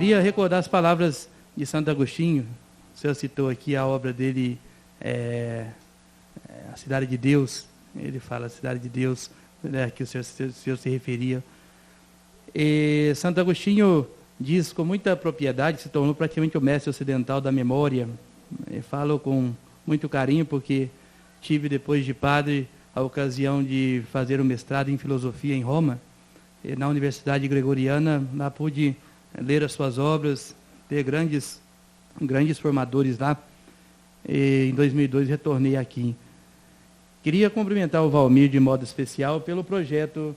Queria recordar as palavras de Santo Agostinho. O senhor citou aqui a obra dele, A Cidade de Deus. Ele fala a Cidade de Deus, né, que o senhor se referia. E Santo Agostinho diz com muita propriedade, se tornou praticamente o mestre ocidental da memória. Eu falo com muito carinho, porque tive, depois de padre, a ocasião de fazer um mestrado em filosofia em Roma, e na Universidade Gregoriana. Lá pude ler as suas obras, ter grandes formadores lá. E em 2002 retornei aqui. Queria cumprimentar o Valmir de modo especial pelo projeto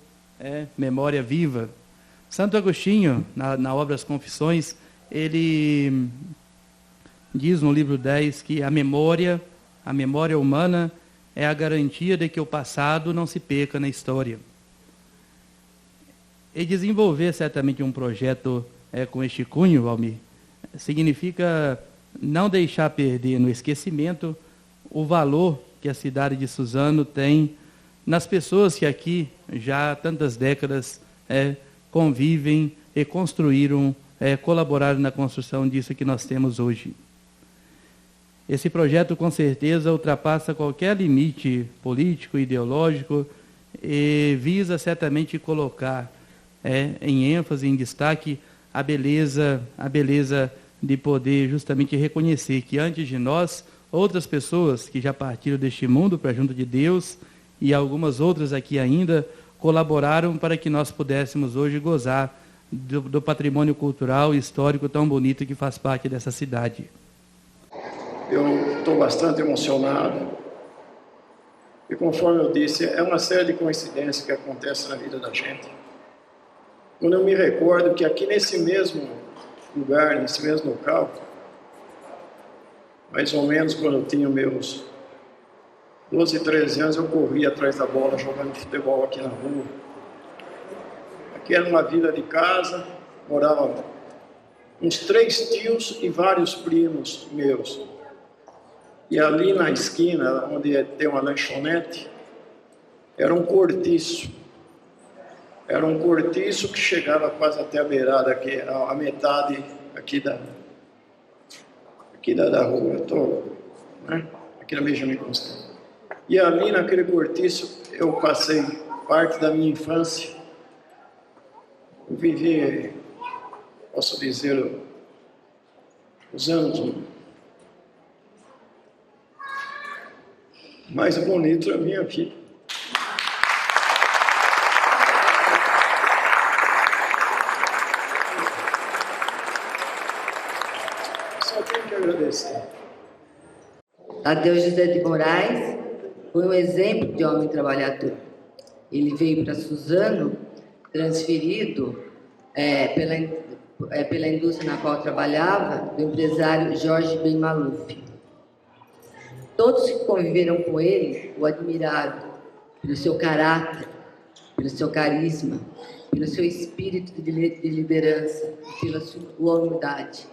Memória Viva. Santo Agostinho, na obra As Confissões, ele diz no livro 10 que a memória humana é a garantia de que o passado não se perca na história. E desenvolver certamente um projeto com este cunho, Valmir, significa não deixar perder no esquecimento o valor que a cidade de Suzano tem nas pessoas que aqui já há tantas décadas convivem e construíram, colaboraram na construção disso que nós temos hoje. Esse projeto, com certeza, ultrapassa qualquer limite político, ideológico, e visa certamente colocar em ênfase, em destaque, a beleza de poder justamente reconhecer que antes de nós, outras pessoas que já partiram deste mundo para junto de Deus, e algumas outras aqui ainda, colaboraram para que nós pudéssemos hoje gozar do patrimônio cultural e histórico tão bonito que faz parte dessa cidade. Eu estou bastante emocionado e, conforme eu disse, é uma série de coincidências que acontecem na vida da gente. Quando eu me recordo que aqui nesse mesmo lugar, nesse mesmo local, mais ou menos quando eu tinha meus 12, 13 anos, eu corria atrás da bola jogando futebol aqui na rua. Aqui era uma vila de casa, moravam uns 3 tios e vários primos meus. E ali na esquina, onde tem uma lanchonete, era um cortiço. Era um cortiço que chegava quase até a beirada, aqui, a metade aqui da rua. Aqui na Benjamin Constant. E ali naquele cortiço eu passei parte da minha infância. Eu vivi, posso dizer, os anos mais bonitos da minha vida. Só tenho que agradecer. Tadeu José de Moraes foi um exemplo de homem trabalhador. Ele veio para Suzano, transferido pela indústria na qual trabalhava, do empresário Jorge Ben Maluf. Todos que conviveram com ele o admiraram pelo seu caráter, pelo seu carisma, pelo seu espírito de liderança, pela sua humildade,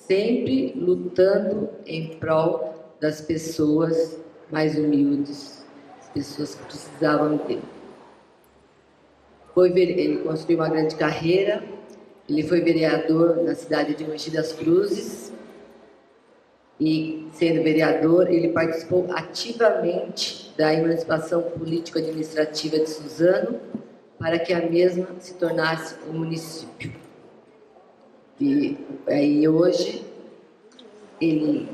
sempre lutando em prol das pessoas mais humildes, pessoas que precisavam dele. Ele construiu uma grande carreira, ele foi vereador na cidade de Mogi das Cruzes, e, sendo vereador, ele participou ativamente da emancipação político-administrativa de Suzano, para que a mesma se tornasse um município. E aí hoje ele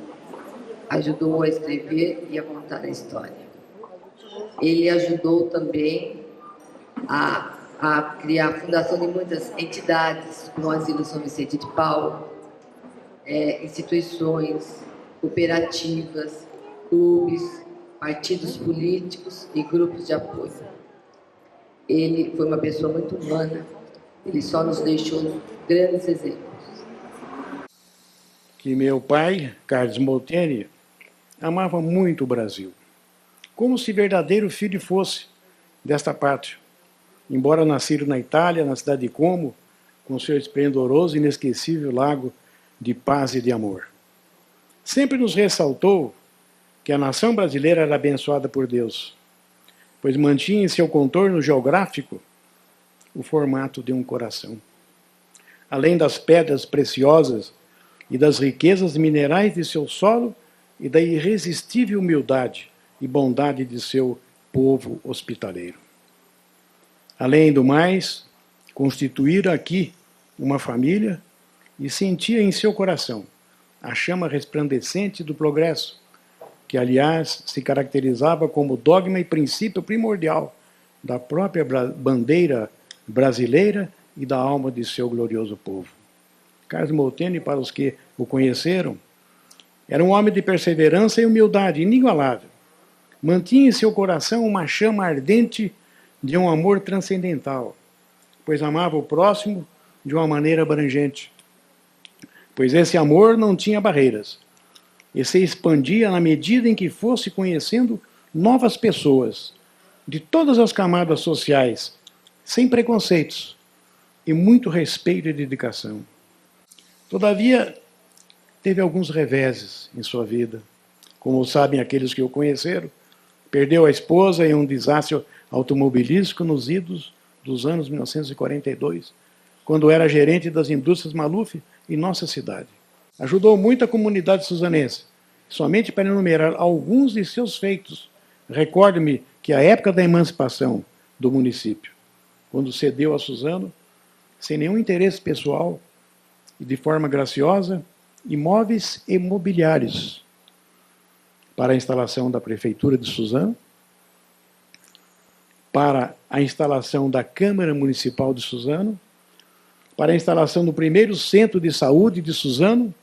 ajudou a escrever e a contar a história. Ele ajudou também a criar a fundação de muitas entidades, como o Asilo São Vicente de Paulo, instituições, cooperativas, clubes, partidos políticos e grupos de apoio. Ele foi uma pessoa muito humana, ele só nos deixou grandes exemplos. Que meu pai, Carlos Molteni, amava muito o Brasil, como se verdadeiro filho fosse desta pátria. Embora nascido na Itália, na cidade de Como, com seu esplendoroso e inesquecível lago de paz e de amor. Sempre nos ressaltou que a nação brasileira era abençoada por Deus, pois mantinha em seu contorno geográfico o formato de um coração. além das pedras preciosas e das riquezas minerais de seu solo e da irresistível humildade e bondade de seu povo hospitaleiro. Além do mais, constituíra aqui uma família e sentia em seu coração a chama resplandecente do progresso, que, aliás, se caracterizava como dogma e princípio primordial da própria bandeira brasileira e da alma de seu glorioso povo. Carlos Molteni, para os que o conheceram, era um homem de perseverança e humildade inigualável. Mantinha em seu coração uma chama ardente de um amor transcendental, pois amava o próximo de uma maneira abrangente. Pois esse amor não tinha barreiras e se expandia na medida em que fosse conhecendo novas pessoas de todas as camadas sociais, sem preconceitos e muito respeito e dedicação. Todavia, teve alguns reveses em sua vida. Como sabem aqueles que o conheceram, perdeu a esposa em um desastre automobilístico nos idos dos anos 1942, quando era gerente das indústrias Maluf em nossa cidade. Ajudou muito a comunidade suzanense. Somente para enumerar alguns de seus feitos, recordo-me que a época da emancipação do município, quando cedeu a Suzano, sem nenhum interesse pessoal e de forma graciosa, imóveis e mobiliários para a instalação da Prefeitura de Suzano, para a instalação da Câmara Municipal de Suzano, para a instalação do primeiro Centro de Saúde de Suzano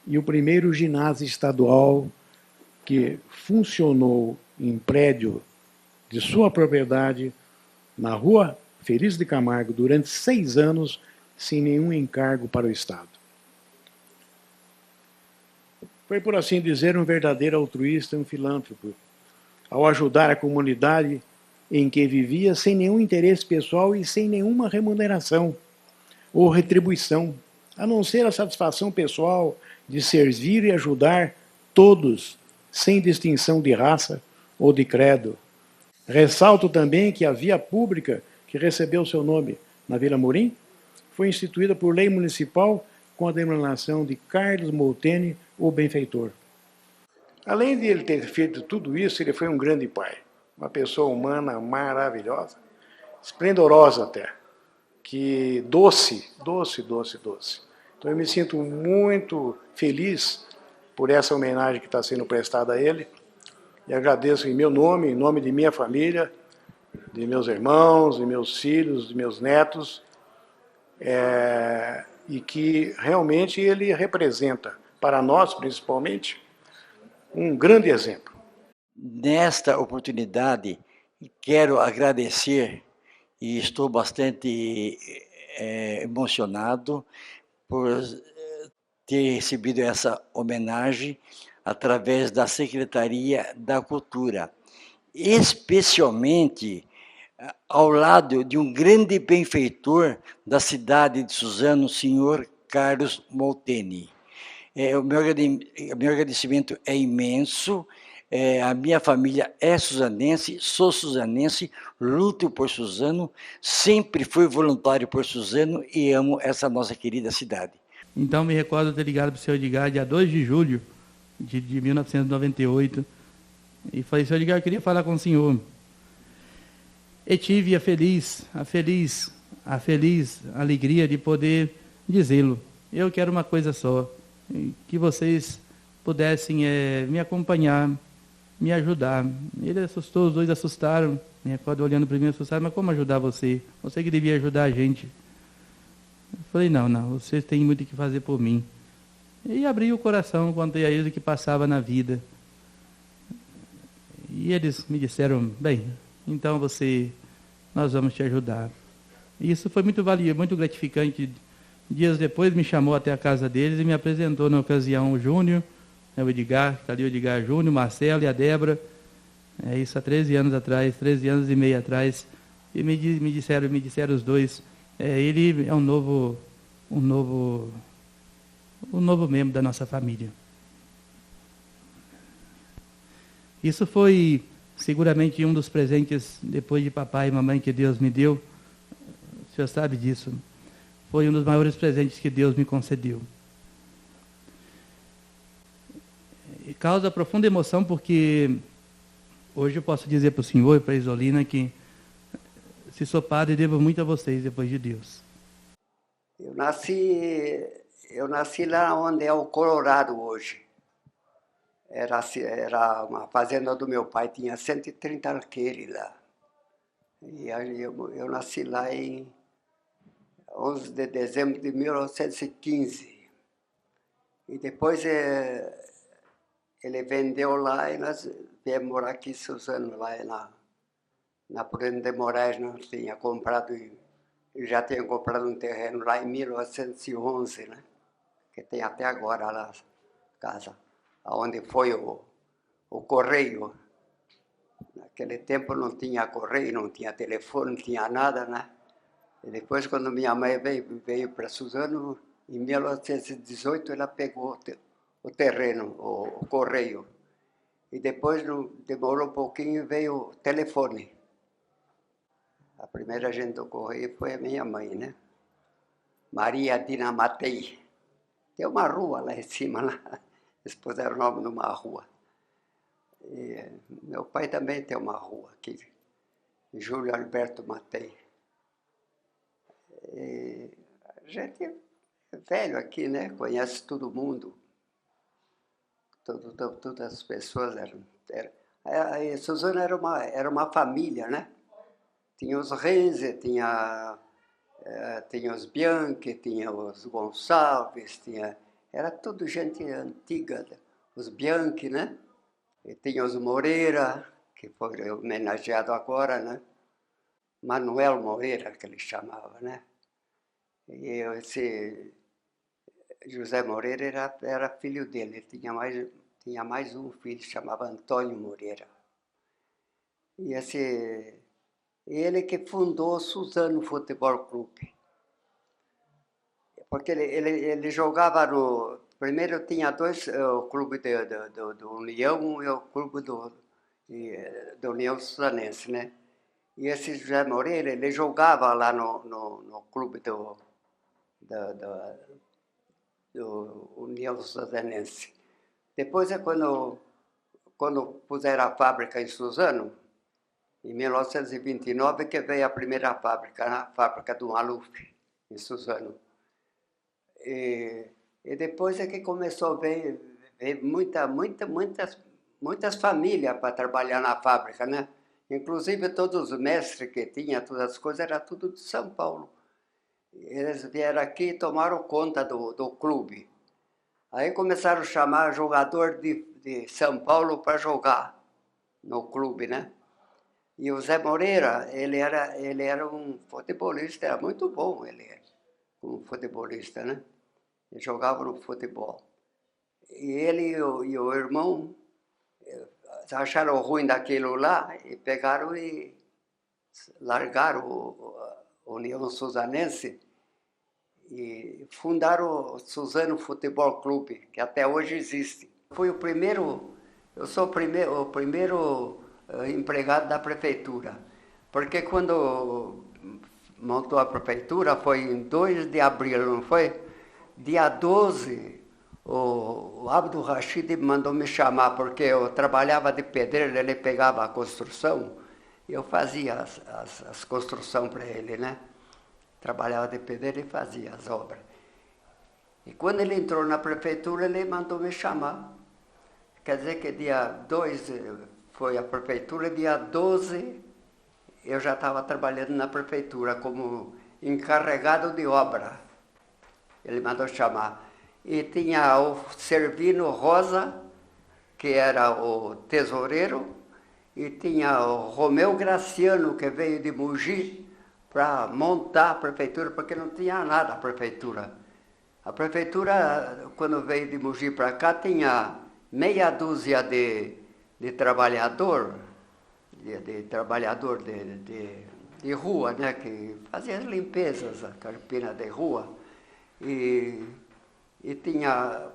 e o primeiro ginásio estadual que funcionou em prédio de sua propriedade na Rua Feliz de Camargo durante 6 anos, sem nenhum encargo para o Estado. Foi, por assim dizer, um verdadeiro altruísta, um filântropo, ao ajudar a comunidade em que vivia sem nenhum interesse pessoal e sem nenhuma remuneração ou retribuição, a não ser a satisfação pessoal de servir e ajudar todos, sem distinção de raça ou de credo. Ressalto também que a via pública que recebeu seu nome na Vila Morim foi instituída por lei municipal com a denominação de Carlos Molteni, o benfeitor. Além de ele ter feito tudo isso, ele foi um grande pai, uma pessoa humana maravilhosa, esplendorosa até, que doce. Então eu me sinto muito feliz por essa homenagem que está sendo prestada a ele e agradeço em meu nome, em nome de minha família, de meus irmãos, de meus filhos, de meus netos, e que realmente ele representa, para nós principalmente, um grande exemplo. Nesta oportunidade, quero agradecer e estou bastante emocionado por ter recebido essa homenagem através da Secretaria da Cultura, especialmente ao lado de um grande benfeitor da cidade de Suzano, o senhor Carlos Molteni. O meu agradecimento é imenso. A minha família é suzanense, sou suzanense, luto por Suzano, sempre fui voluntário por Suzano e amo essa nossa querida cidade. Então, me recordo de ter ligado para o senhor Edgar, dia 2 de julho de 1998, e falei, senhor Edgar, eu queria falar com o senhor. E tive a feliz alegria de poder dizê-lo. Eu quero uma coisa só, que vocês pudessem me acompanhar, me ajudar. Ele assustou, os dois assustaram, me recordo olhando para mim, assustaram, mas como ajudar você? Você que devia ajudar a gente. Eu falei, não, vocês têm muito o que fazer por mim. E abri o coração, contei a eles o que passava na vida. E eles me disseram, bem, então nós vamos te ajudar. E isso foi muito valioso, muito gratificante. Dias depois me chamou até a casa deles e me apresentou na ocasião o Júnior, o Edgar, está ali o Edgar Júnior, o Marcelo e a Débora. Isso há 13 anos atrás, 13 anos e meio atrás. E me disseram os dois, ele é um novo membro da nossa família. Isso foi seguramente um dos presentes, depois de papai e mamãe, que Deus me deu. O senhor sabe disso. foi um dos maiores presentes que Deus me concedeu. E causa profunda emoção porque hoje eu posso dizer para o senhor e para a Isolina que, se sou padre, devo muito a vocês depois de Deus. Eu nasci lá onde é o Colorado hoje. Era uma fazenda do meu pai, tinha 130 alqueires lá. E aí eu nasci lá em 11 de dezembro de 1915. E depois ele vendeu lá e nós viemos morar aqui em Suzano, lá na Prudente de Moraes. Nós tinha comprado, eu já tinha comprado um terreno lá em 1911, né? Que tem até agora lá a casa, onde foi o correio. Naquele tempo não tinha correio, não tinha telefone, não tinha nada, né? E depois, quando minha mãe veio para Suzano, em 1918, ela pegou o terreno, o correio. E depois, demorou um pouquinho, veio o telefone. A primeira agente do correio foi a minha mãe, né? Maria Dina Matei. Tem uma rua lá em cima, lá. Eles puseram o nome numa rua. E meu pai também tem uma rua aqui, Júlio Alberto Matei. E a gente é velho aqui, né? Conhece todo mundo. Todas as pessoas Suzano era uma família, né? Tinha os Renze, tinha os Bianchi, tinha os Gonçalves, era tudo gente antiga, os Bianchi, né? E tinha os Moreira, que foi homenageado agora, né? Manuel Moreira, que ele chamava, né? E esse José Moreira era filho dele, ele tinha mais um filho, chamava Antônio Moreira. E ele que fundou o Suzano Futebol Clube. Porque ele jogava no... Primeiro tinha dois, o clube do União e o clube do União Suzanense, né? E esse José Moreira, ele jogava lá no clube do União Suzanense. Depois quando puseram a fábrica em Suzano, em 1929, que veio a primeira fábrica, a fábrica do Maluf, em Suzano. E depois é que começou a ver muitas famílias para trabalhar na fábrica, né? Inclusive todos os mestres que tinha, todas as coisas, era tudo de São Paulo. Eles vieram aqui e tomaram conta do clube. Aí começaram a chamar jogador de São Paulo para jogar no clube, né? E o Zé Moreira, ele era um futebolista, era muito bom ele era, como futebolista, né? Ele jogava no futebol. E ele e o irmão acharam ruim daquilo lá e pegaram e largaram a União Suzanense e fundaram o Suzano Futebol Clube, que até hoje existe. Fui eu sou o primeiro empregado da prefeitura, porque quando montou a prefeitura foi em 2 de abril, não foi? Dia 12, o Abdo Rashid mandou me chamar, porque eu trabalhava de pedreiro, ele pegava a construção, e eu fazia as construções para ele, né? Trabalhava de pedreiro e fazia as obras. E quando ele entrou na prefeitura, ele mandou me chamar. Quer dizer que dia 2 foi a prefeitura, dia 12 eu já estava trabalhando na prefeitura como encarregado de obra. Ele mandou chamar. E tinha o Servino Rosa, que era o tesoureiro, e tinha o Romeu Graciano, que veio de Mogi, para montar a prefeitura, porque não tinha nada a prefeitura. A prefeitura, quando veio de Mogi para cá, tinha meia dúzia de trabalhador, de rua, né, que fazia as limpezas, a carpina de rua, e tinha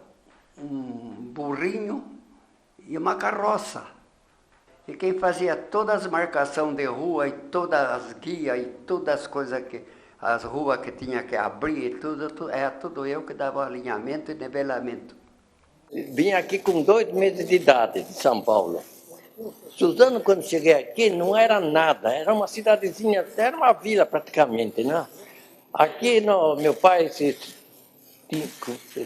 um burrinho e uma carroça. E quem fazia todas as marcações de rua e todas as guias e todas as coisas que as ruas que tinha que abrir, era tudo eu que dava alinhamento e nivelamento. Vim aqui com 2 meses de idade, de São Paulo. Suzano, quando cheguei aqui, não era nada, era uma cidadezinha, era uma vila praticamente, né? Aqui, meu pai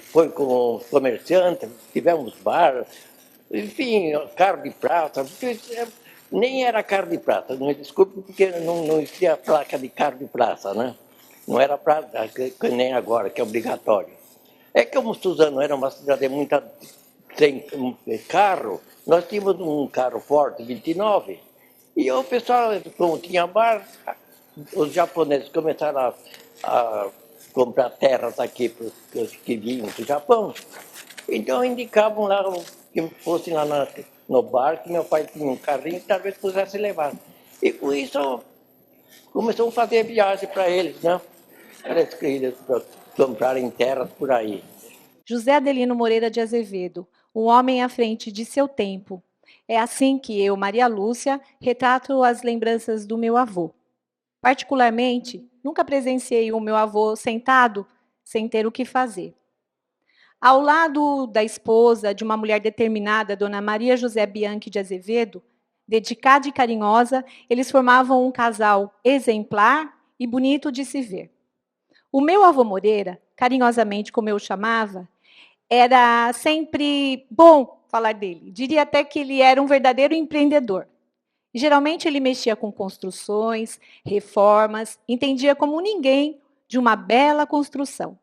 foi com comerciante, tivemos bar, enfim, carro de prata, nem era carro de prata, me desculpe porque não existia placa de carro de prata, né? Não era prata, nem agora, que é obrigatório. É que como Suzano era uma cidade sem carro, nós tínhamos um carro Ford 29, e o pessoal, como tinha bar, os japoneses começaram a comprar terras aqui para os que vinham do Japão. Então indicavam lá que fosse lá no bar, que meu pai tinha um carrinho e talvez pudesse levar. E com isso começou a fazer viagem para eles, né? Para comprarem terras por aí. José Adelino Moreira de Azevedo, um homem à frente de seu tempo. É assim que eu, Maria Lúcia, retrato as lembranças do meu avô. Particularmente, nunca presenciei o meu avô sentado sem ter o que fazer. Ao lado da esposa de uma mulher determinada, Dona Maria José Bianchi de Azevedo, dedicada e carinhosa, eles formavam um casal exemplar e bonito de se ver. O meu avô Moreira, carinhosamente como eu o chamava, era sempre bom falar dele. Diria até que ele era um verdadeiro empreendedor. Geralmente ele mexia com construções, reformas, entendia como ninguém de uma bela construção.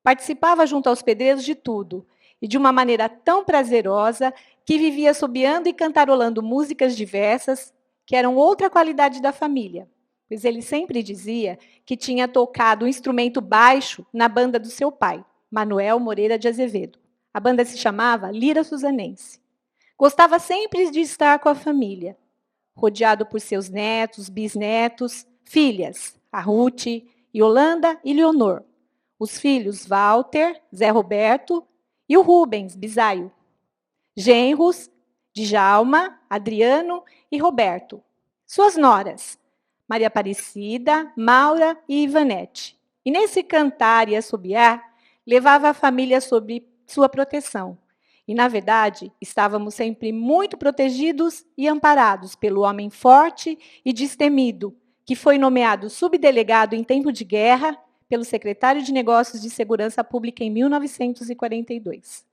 Participava junto aos pedreiros de tudo, e de uma maneira tão prazerosa que vivia assobiando e cantarolando músicas diversas, que eram outra qualidade da família, pois ele sempre dizia que tinha tocado um instrumento baixo na banda do seu pai, Manuel Moreira de Azevedo. A banda se chamava Lira Suzanense. Gostava sempre de estar com a família, rodeado por seus netos, bisnetos, filhas, a Ruth, Yolanda e Leonor. Os filhos Walter, Zé Roberto e o Rubens, Bisaio. Genros, Djalma, Adriano e Roberto. Suas noras, Maria Aparecida, Maura e Ivanete. E nesse cantar e assobiar, levava a família sob sua proteção. E, na verdade, estávamos sempre muito protegidos e amparados pelo homem forte e destemido, que foi nomeado subdelegado em tempo de guerra pelo secretário de Negócios de Segurança Pública em 1942.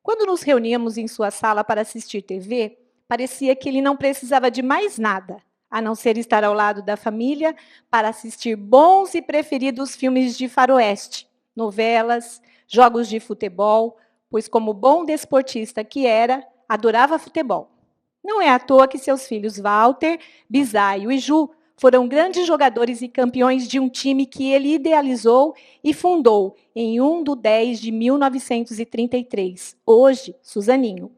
Quando nos reuníamos em sua sala para assistir TV, parecia que ele não precisava de mais nada, a não ser estar ao lado da família para assistir bons e preferidos filmes de faroeste, novelas, jogos de futebol, pois, como bom desportista que era, adorava futebol. Não é à toa que seus filhos Walter, Bisaio e Ju foram grandes jogadores e campeões de um time que ele idealizou e fundou em 1/10/1933, hoje Suzaninho.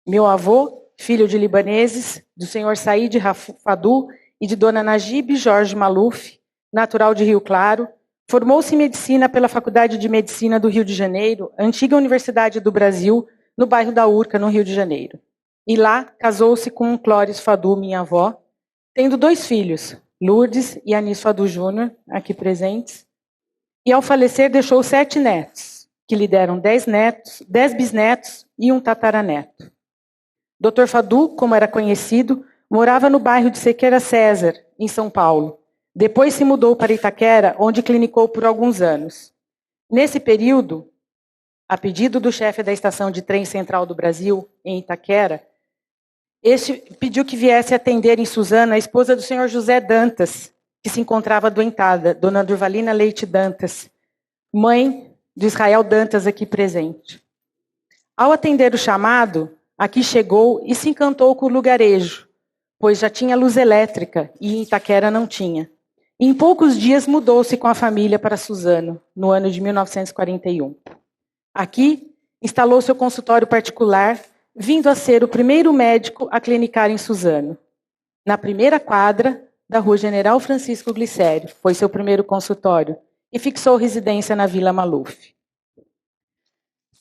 Meu avô, filho de libaneses, do senhor Said Fadu e de dona Najib Jorge Maluf, natural de Rio Claro, formou-se em medicina pela Faculdade de Medicina do Rio de Janeiro, antiga Universidade do Brasil, no bairro da Urca, no Rio de Janeiro. E lá casou-se com Clóris Fadu, minha avó, tendo 2 filhos, Lourdes e Anis Fadu Júnior, aqui presentes. E ao falecer deixou 7 netos, que lhe deram 10 netos, 10 bisnetos e um tataraneto. Dr. Fadu, como era conhecido, morava no bairro de Sequeira César, em São Paulo. Depois se mudou para Itaquera, onde clinicou por alguns anos. Nesse período, a pedido do chefe da Estação de Trem Central do Brasil, em Itaquera, este pediu que viesse atender em Suzano a esposa do senhor José Dantas, que se encontrava doentada, dona Durvalina Leite Dantas, mãe do Israel Dantas aqui presente. Ao atender o chamado, aqui chegou e se encantou com o lugarejo, pois já tinha luz elétrica e em Itaquera não tinha. Em poucos dias mudou-se com a família para Suzano, no ano de 1941. Aqui instalou seu consultório particular, vindo a ser o primeiro médico a clinicar em Suzano. Na primeira quadra da Rua General Francisco Glicério, foi seu primeiro consultório, e fixou residência na Vila Maluf.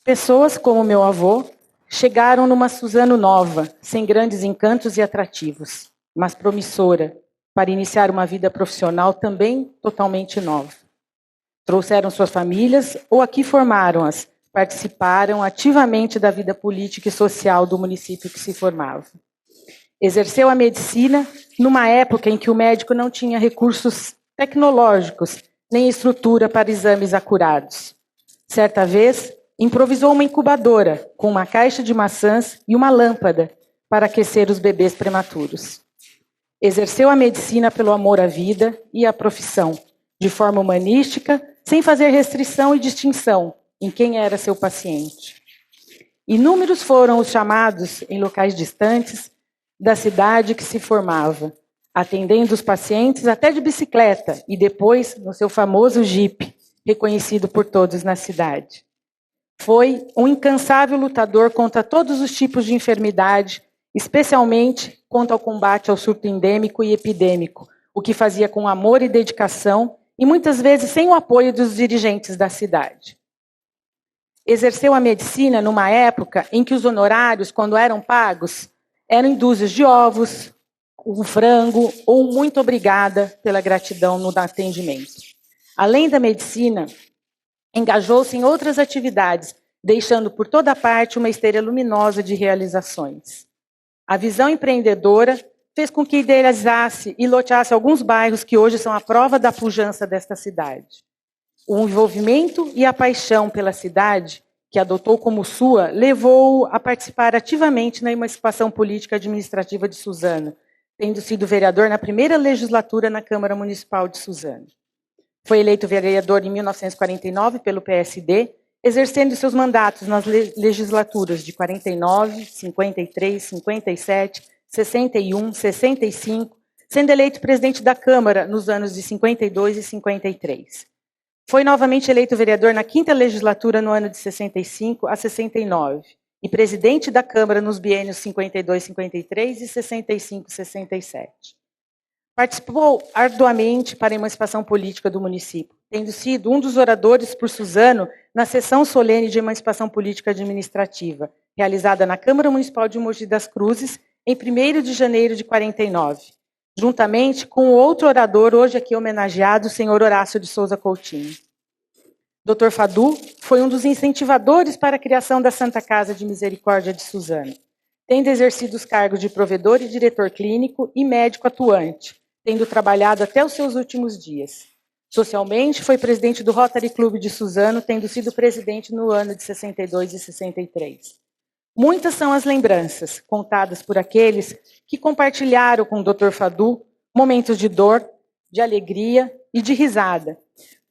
Pessoas como meu avô chegaram numa Suzano nova, sem grandes encantos e atrativos, mas promissora, para iniciar uma vida profissional também totalmente nova. Trouxeram suas famílias ou aqui formaram-as, participaram ativamente da vida política e social do município que se formava. Exerceu a medicina numa época em que o médico não tinha recursos tecnológicos, nem estrutura para exames acurados. Certa vez, improvisou uma incubadora com uma caixa de maçãs e uma lâmpada para aquecer os bebês prematuros. Exerceu a medicina pelo amor à vida e à profissão, de forma humanística, sem fazer restrição e distinção em quem era seu paciente. Inúmeros foram os chamados em locais distantes da cidade que se formava, atendendo os pacientes até de bicicleta e depois no seu famoso Jeep, reconhecido por todos na cidade. Foi um incansável lutador contra todos os tipos de enfermidade, especialmente contra o combate ao surto endêmico e epidêmico, o que fazia com amor e dedicação e muitas vezes sem o apoio dos dirigentes da cidade. Exerceu a medicina numa época em que os honorários, quando eram pagos, eram em dúzias de ovos, um frango ou um muito obrigada pela gratidão no atendimento. Além da medicina, engajou-se em outras atividades, deixando por toda parte uma esteira luminosa de realizações. A visão empreendedora fez com que idealizasse e loteasse alguns bairros que hoje são a prova da pujança desta cidade. O envolvimento e a paixão pela cidade, que adotou como sua, levou-o a participar ativamente na emancipação política administrativa de Suzano, tendo sido vereador na primeira legislatura na Câmara Municipal de Suzano. Foi eleito vereador em 1949 pelo PSD, exercendo seus mandatos nas legislaturas de 49, 53, 57, 61, 65, sendo eleito presidente da Câmara nos anos de 52 e 53. Foi novamente eleito vereador na 5ª legislatura no ano de 65 a 69 e presidente da Câmara nos biênios 52, 53 e 65, 67. Participou arduamente para a emancipação política do município, tendo sido um dos oradores por Suzano na sessão solene de emancipação política administrativa, realizada na Câmara Municipal de Mogi das Cruzes, em 1º de janeiro de 49, juntamente com outro orador, hoje aqui homenageado, o senhor Horácio de Souza Coutinho. Dr. Fadu foi um dos incentivadores para a criação da Santa Casa de Misericórdia de Suzano, tendo exercido os cargos de provedor e diretor clínico e médico atuante, tendo trabalhado até os seus últimos dias. Socialmente, foi presidente do Rotary Club de Suzano, tendo sido presidente no ano de 62 e 63. Muitas são as lembranças contadas por aqueles que compartilharam com o Dr. Fadu momentos de dor, de alegria e de risada.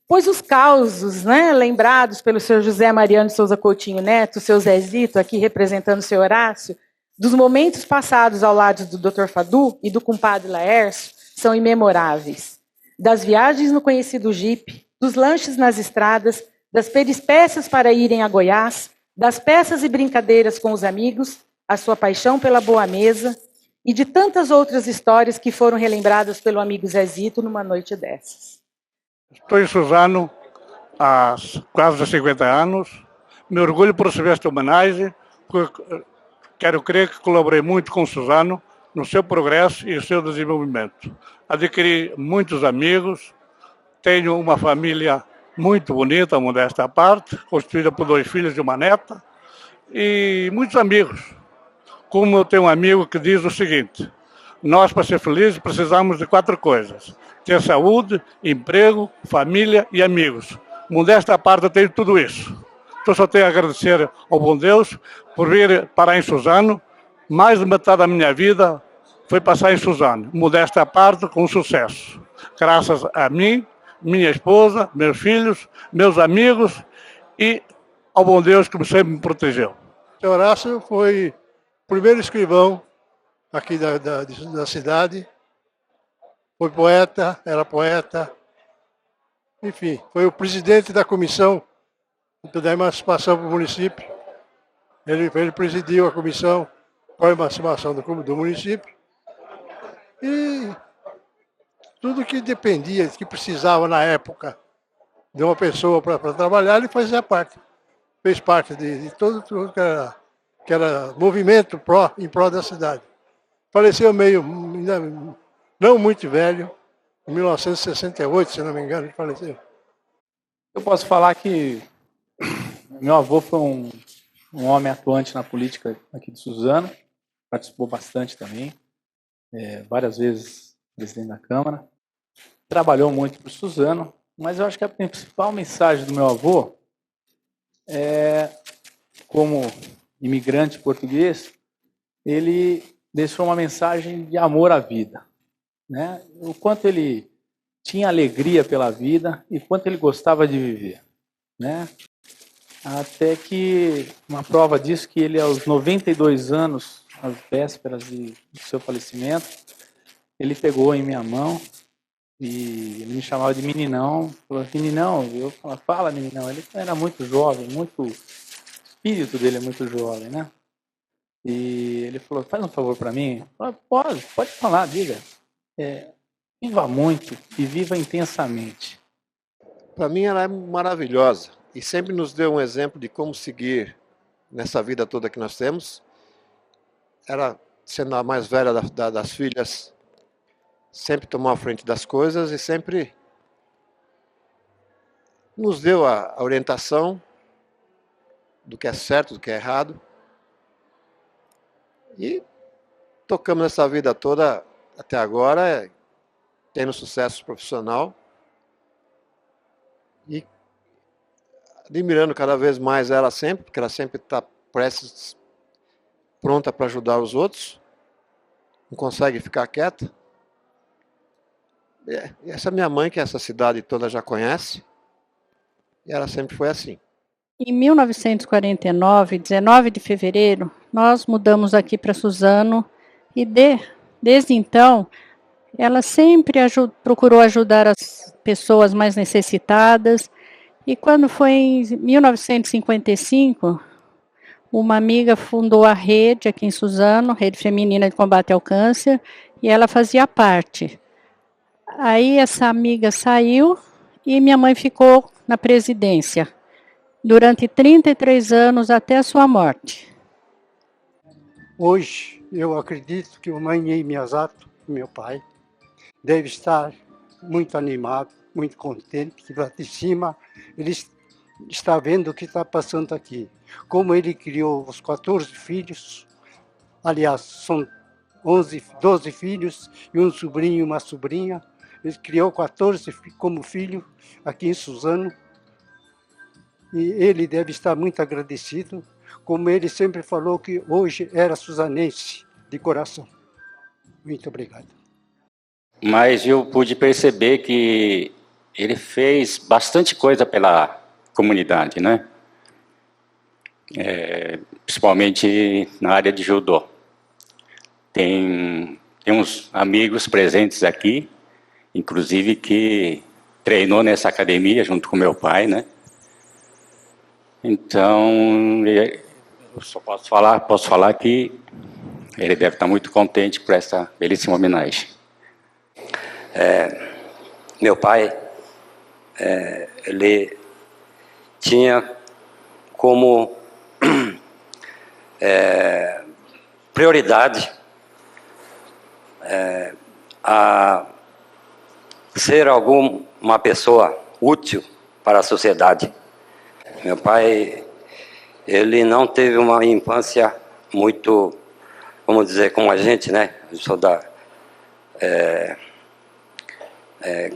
Pois os causos, lembrados pelo senhor José Mariano de Souza Coutinho Neto, o seu Zezito, aqui representando o seu Horácio, dos momentos passados ao lado do Dr. Fadu e do compadre Laércio, são imemoráveis. Das viagens no conhecido Jeep, dos lanches nas estradas, das peripécias para irem a Goiás, das peças e brincadeiras com os amigos, a sua paixão pela boa mesa e de tantas outras histórias que foram relembradas pelo amigo Zezito numa noite dessas. Estou em Suzano há quase 50 anos. Me orgulho por receber esta homenagem, porque quero crer que colaborei muito com Suzano no seu progresso e no seu desenvolvimento. Adquiri muitos amigos, tenho uma família muito bonita, modesta à parte, constituída por 2 filhos e uma neta, e muitos amigos. Como eu tenho um amigo que diz o seguinte: nós, para ser felizes, precisamos de 4 coisas: ter saúde, emprego, família e amigos. Modesta à parte, eu tenho tudo isso. Então só tenho a agradecer ao bom Deus por vir parar em Suzano. Mais de metade da minha vida foi passar em Suzano. Modesta à parte, com sucesso. Graças a mim, minha esposa, meus filhos, meus amigos e ao bom Deus que sempre me protegeu. O senhor Horácio foi o primeiro escrivão aqui da cidade. Foi poeta, era poeta. Enfim, foi o presidente da comissão da emancipação para o município. Ele presidiu a comissão para a emancipação do município. E tudo que dependia, que precisava na época de uma pessoa para trabalhar, ele fazia parte. Fez parte de tudo que era movimento em prol da cidade. Faleceu não muito velho, em 1968, se não me engano, ele faleceu. Eu posso falar que meu avô foi um homem atuante na política aqui de Suzano, participou bastante também, várias vezes presidente da Câmara, trabalhou muito para Suzano, mas eu acho que a principal mensagem do meu avô como imigrante português, ele deixou uma mensagem de amor à vida, né? O quanto ele tinha alegria pela vida e quanto ele gostava de viver, né? Até que uma prova disso que ele, aos 92 anos, às vésperas do seu falecimento, ele pegou em minha mão e ele me chamava de meninão, falou, meninão, eu falava, fala meninão, ele era muito jovem, o espírito dele é muito jovem, né? E ele falou, faz um favor para mim. Eu falei, pode falar, diga. Viva muito e viva intensamente. Para mim ela é maravilhosa e sempre nos deu um exemplo de como seguir nessa vida toda que nós temos. Ela, sendo a mais velha das filhas, sempre tomou a frente das coisas e sempre nos deu a orientação do que é certo, do que é errado. E tocamos nessa vida toda até agora, tendo sucesso profissional e admirando cada vez mais ela sempre, porque ela sempre está pronta para ajudar os outros, não consegue ficar quieta. E essa é minha mãe, que essa cidade toda já conhece, e ela sempre foi assim. Em 1949, 19 de fevereiro, nós mudamos aqui para Suzano e desde então ela sempre procurou ajudar as pessoas mais necessitadas. E quando foi em 1955, uma amiga fundou a rede aqui em Suzano, Rede Feminina de Combate ao Câncer, e ela fazia parte. Aí essa amiga saiu e minha mãe ficou na presidência durante 33 anos até a sua morte. Hoje, eu acredito que o Manhei Miyazato, meu pai, deve estar muito animado, muito contente, que lá de cima ele está vendo o que está passando aqui. Como ele criou os 14 filhos, aliás, são 12 filhos e um sobrinho e uma sobrinha. Ele criou 14 como filho aqui em Suzano. E ele deve estar muito agradecido, como ele sempre falou que hoje era suzanense de coração. Muito obrigado. Mas eu pude perceber que ele fez bastante coisa pela comunidade, né? Principalmente na área de judô. Tem uns amigos presentes aqui, inclusive que treinou nessa academia junto com meu pai, né? Então, eu só posso falar que ele deve estar muito contente por essa belíssima homenagem. Meu pai, ele tinha como prioridade a ser uma pessoa útil para a sociedade. Meu pai, ele não teve uma infância muito, vamos dizer, como a gente, né? Eu sou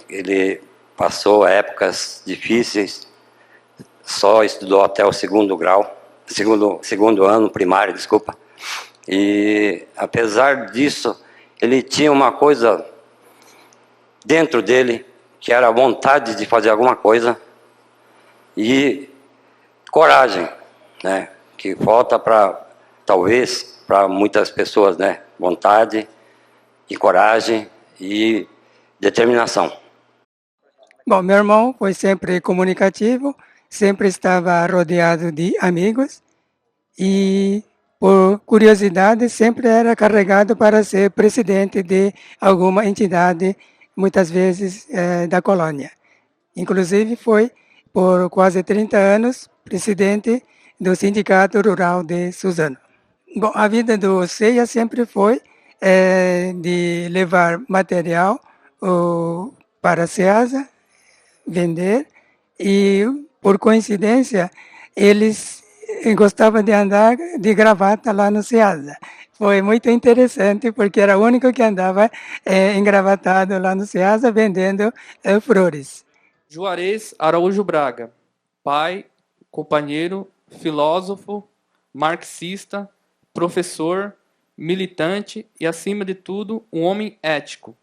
ele passou épocas difíceis, só estudou até o segundo ano primário, desculpa. E apesar disso, ele tinha uma coisa dentro dele, que era a vontade de fazer alguma coisa e coragem, né? Que falta talvez para muitas pessoas, né? Vontade e coragem e determinação. Bom, meu irmão foi sempre comunicativo, sempre estava rodeado de amigos e, por curiosidade, sempre era carregado para ser presidente de alguma entidade, muitas vezes da colônia. Inclusive foi, por quase 30 anos, presidente do Sindicato Rural de Suzano. Bom, a vida do Ceia sempre foi de levar material para a SEASA, vender, e, por coincidência, eles gostavam de andar de gravata lá no SEASA. Foi muito interessante, porque era o único que andava engravatado lá no SEASA, vendendo flores. Juarez Araújo Braga, pai, companheiro, filósofo, marxista, professor, militante e, acima de tudo, um homem ético.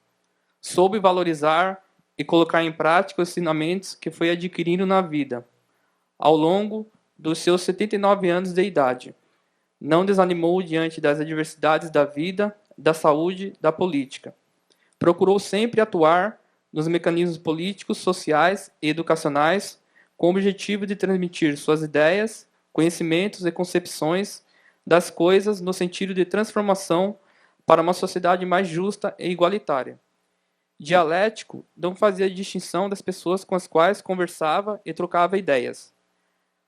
Soube valorizar e colocar em prática os ensinamentos que foi adquirindo na vida, ao longo dos seus 79 anos de idade. Não desanimou diante das adversidades da vida, da saúde, da política. Procurou sempre atuar nos mecanismos políticos, sociais e educacionais com o objetivo de transmitir suas ideias, conhecimentos e concepções das coisas no sentido de transformação para uma sociedade mais justa e igualitária. Dialético, não fazia distinção das pessoas com as quais conversava e trocava ideias.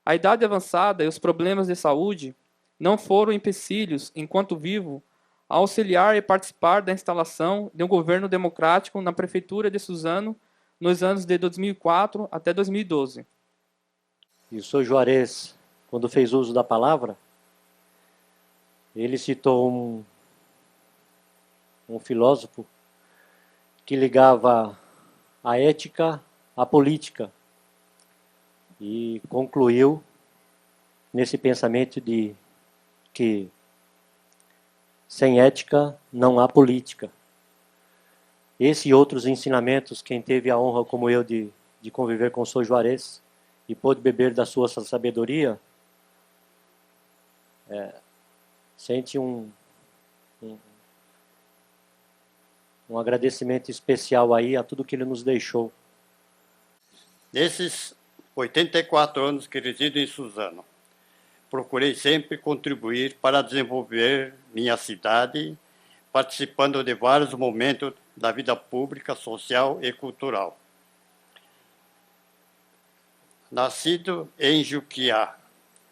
A idade avançada e os problemas de saúde não foram empecilhos, enquanto vivo, a auxiliar e participar da instalação de um governo democrático na prefeitura de Suzano nos anos de 2004 até 2012. E o Sr. Juarez, quando fez uso da palavra, ele citou um filósofo que ligava a ética à política e concluiu nesse pensamento de que sem ética não há política. Esse e outros ensinamentos, quem teve a honra como eu de conviver com o Sr. Juarez e pôde beber da sua sabedoria, sente um agradecimento especial aí a tudo que ele nos deixou. Nesses 84 anos que resido em Suzano, procurei sempre contribuir para desenvolver minha cidade, participando de vários momentos da vida pública, social e cultural. Nascido em Juquiá,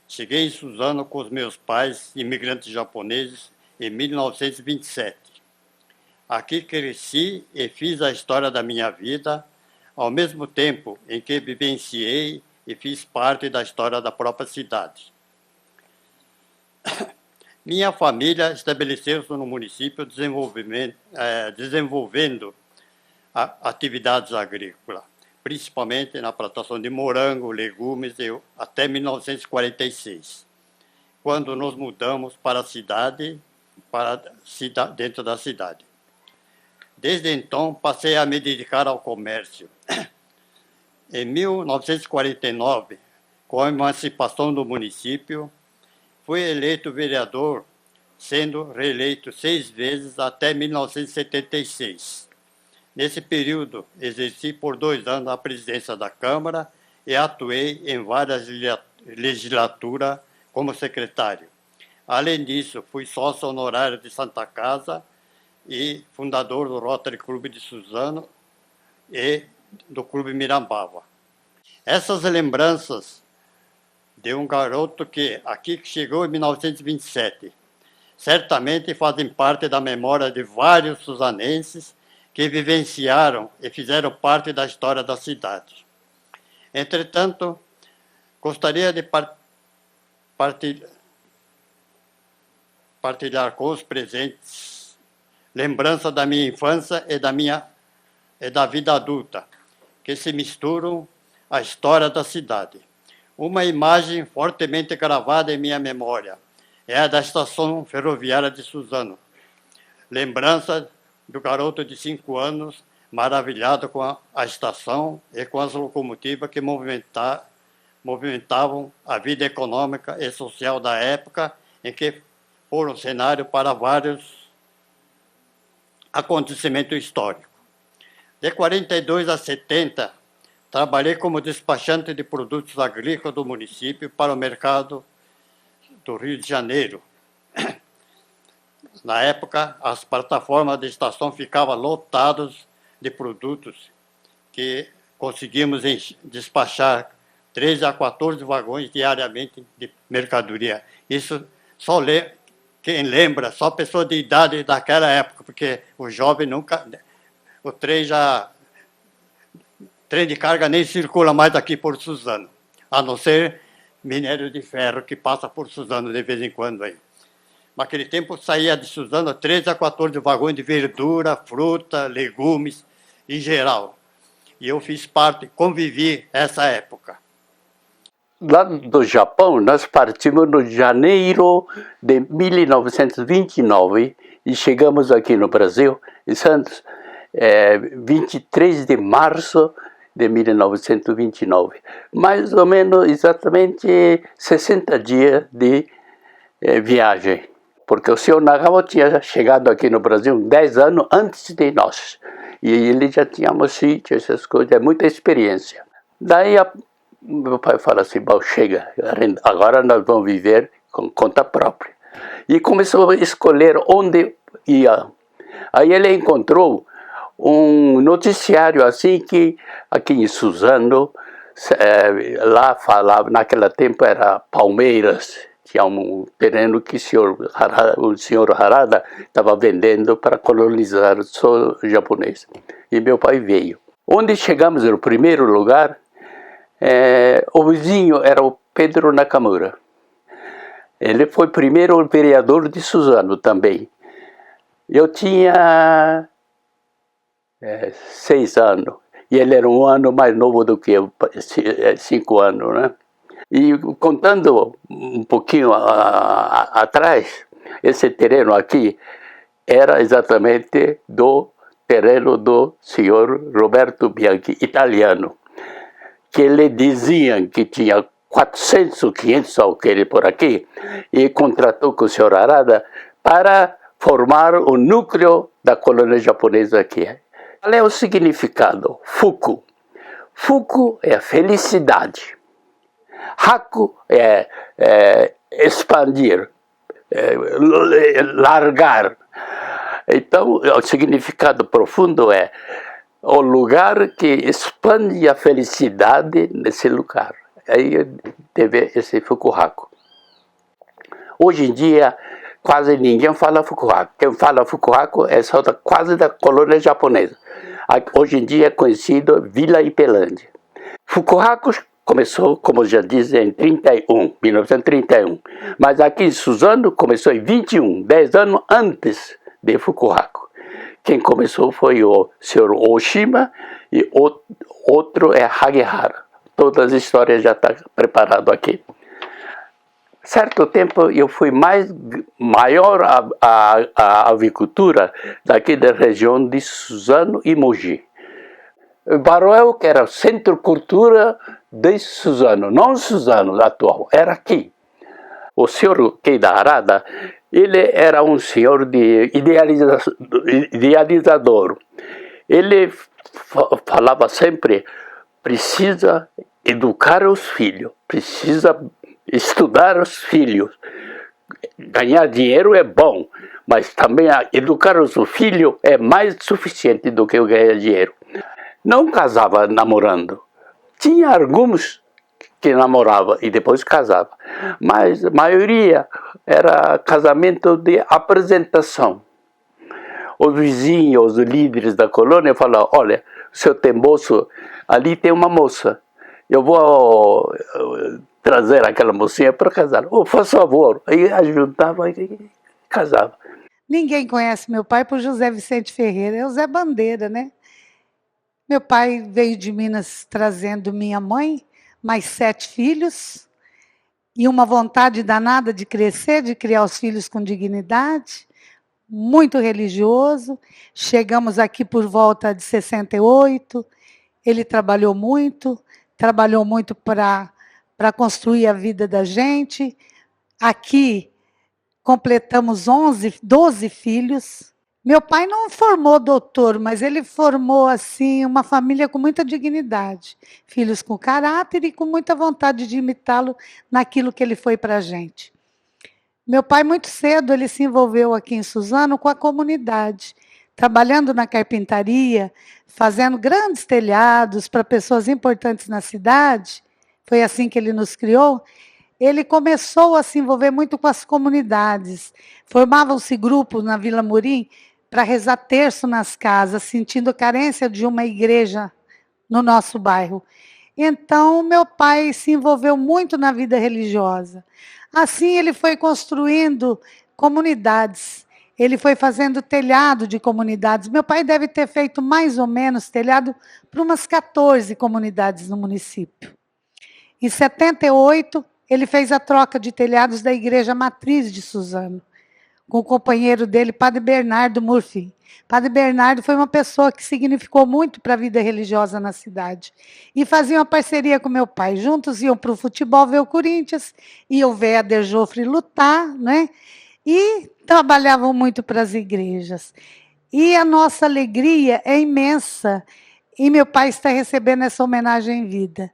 cheguei em Suzano com os meus pais, imigrantes japoneses, em 1927. Aqui cresci e fiz a história da minha vida, ao mesmo tempo em que vivenciei e fiz parte da história da própria cidade. Minha família estabeleceu-se no município desenvolvendo atividades agrícolas, principalmente na plantação de morango, legumes, até 1946, quando nos mudamos para a cidade, dentro da cidade. Desde então, passei a me dedicar ao comércio. Em 1949, com a emancipação do município, fui eleito vereador, sendo reeleito 6 vezes até 1976. Nesse período, exerci por 2 anos a presidência da Câmara e atuei em várias legislaturas como secretário. Além disso, fui sócio honorário de Santa Casa e fundador do Rotary Clube de Suzano e do Clube Mirambava. Essas lembranças de um garoto que chegou em 1927 certamente fazem parte da memória de vários suzanenses que vivenciaram e fizeram parte da história da cidade. Entretanto, gostaria de partilhar com os presentes lembrança da minha infância e da vida adulta, que se misturam à história da cidade. Uma imagem fortemente gravada em minha memória é a da estação ferroviária de Suzano. Lembrança do garoto de 5 anos, maravilhado com a estação e com as locomotivas que movimentavam a vida econômica e social da época, em que foram cenário para vários acontecimento histórico. De 42 a 70, trabalhei como despachante de produtos agrícolas do município para o mercado do Rio de Janeiro. Na época, as plataformas de estação ficavam lotadas de produtos que conseguimos despachar 13 a 14 vagões diariamente de mercadoria. Isso quem lembra, só pessoa de idade daquela época, porque o jovem nunca... O trem de carga nem circula mais aqui por Suzano, a não ser minério de ferro que passa por Suzano de vez em quando aí. Naquele tempo saía de Suzano 13 a 14 vagões de verdura, fruta, legumes, em geral. E eu fiz parte, convivi essa época. Lá do Japão, nós partimos no janeiro de 1929 e chegamos aqui no Brasil, em Santos, 23 de março de 1929. Mais ou menos, exatamente 60 dias de viagem. Porque o senhor Nagawa tinha chegado aqui no Brasil 10 anos antes de nós. E ele já tinha um sítio, essas coisas, muita experiência. Daí meu pai fala assim, bom, chega, agora nós vamos viver com conta própria. E começou a escolher onde ia. Aí ele encontrou um noticiário assim que aqui em Suzano, lá falava, naquele tempo era Palmeiras, tinha um terreno que o senhor Harada estava vendendo para colonizar o japonês. E meu pai veio. Onde chegamos no primeiro lugar, o vizinho era o Pedro Nakamura. Ele foi primeiro vereador de Suzano também. Eu tinha 6 anos. E ele era um ano mais novo do que eu, 5 anos, né? E contando um pouquinho atrás, esse terreno aqui era exatamente do terreno do senhor Roberto Bianchi, italiano, que ele dizia que tinha 400, 500 alqueires por aqui, e contratou com o senhor Harada para formar o núcleo da colônia japonesa aqui. Qual é o significado? Fuku. Fuku é a felicidade. Haku é expandir, largar. Então, o significado profundo é o lugar que expande a felicidade nesse lugar. Aí teve esse Fukuhaku. Hoje em dia, quase ninguém fala Fukuhaku. Quem fala Fukuhaku é só quase da colônia japonesa. Hoje em dia é conhecido Vila Ipelândia. Fukuhaku começou, como já dizem, em 1931. Mas aqui em Suzano começou em 21, 10 anos antes de Fukuhaku. Quem começou foi o senhor Oshima e outro é Hagihara. Todas as histórias já estão preparadas aqui. Certo tempo eu fui maior a avicultura daqui da região de Suzano e Mogi. Baroel, que era o centro cultura de Suzano, não Suzano atual, era aqui. O senhor Keida Harada, ele era um senhor de idealizador. Ele falava sempre, precisa educar os filhos, precisa estudar os filhos. Ganhar dinheiro é bom, mas também educar os filhos é mais suficiente do que ganhar dinheiro. Não casava namorando. Tinha alguns que namorava e depois casava. Mas a maioria era casamento de apresentação. Os vizinhos, os líderes da colônia falavam, olha, seu Temboso, ali tem uma moça. Eu vou trazer aquela mocinha para casar. Oh, faz favor. Aí ajuntava e casava. Ninguém conhece meu pai por José Vicente Ferreira. É o Zé Bandeira, né? Meu pai veio de Minas trazendo minha mãe, mais 7 filhos, e uma vontade danada de crescer, de criar os filhos com dignidade, muito religioso. Chegamos aqui por volta de 68, ele trabalhou muito para construir a vida da gente. Aqui completamos 12 filhos. Meu pai não formou doutor, mas ele formou assim uma família com muita dignidade. Filhos com caráter e com muita vontade de imitá-lo naquilo que ele foi para a gente. Meu pai, muito cedo, ele se envolveu aqui em Suzano com a comunidade, trabalhando na carpintaria, fazendo grandes telhados para pessoas importantes na cidade. Foi assim que ele nos criou. ele começou a se envolver muito com as comunidades. Formavam-se grupos na Vila Murim para rezar terço nas casas, sentindo carência de uma igreja no nosso bairro. Então, meu pai se envolveu muito na vida religiosa. Assim, ele foi construindo comunidades. Ele foi fazendo telhado de comunidades. Meu pai deve ter feito mais ou menos telhado para umas 14 comunidades no município. Em 78, ele fez a troca de telhados da Igreja Matriz de Suzano, com o companheiro dele, Padre Bernardo Murphy. Padre Bernardo foi uma pessoa que significou muito para a vida religiosa na cidade. E fazia uma parceria com meu pai. Juntos iam para o futebol ver o Corinthians, iam ver a De Joffre lutar, né? E trabalhavam muito para as igrejas. E a nossa alegria é imensa. E meu pai está recebendo essa homenagem em vida.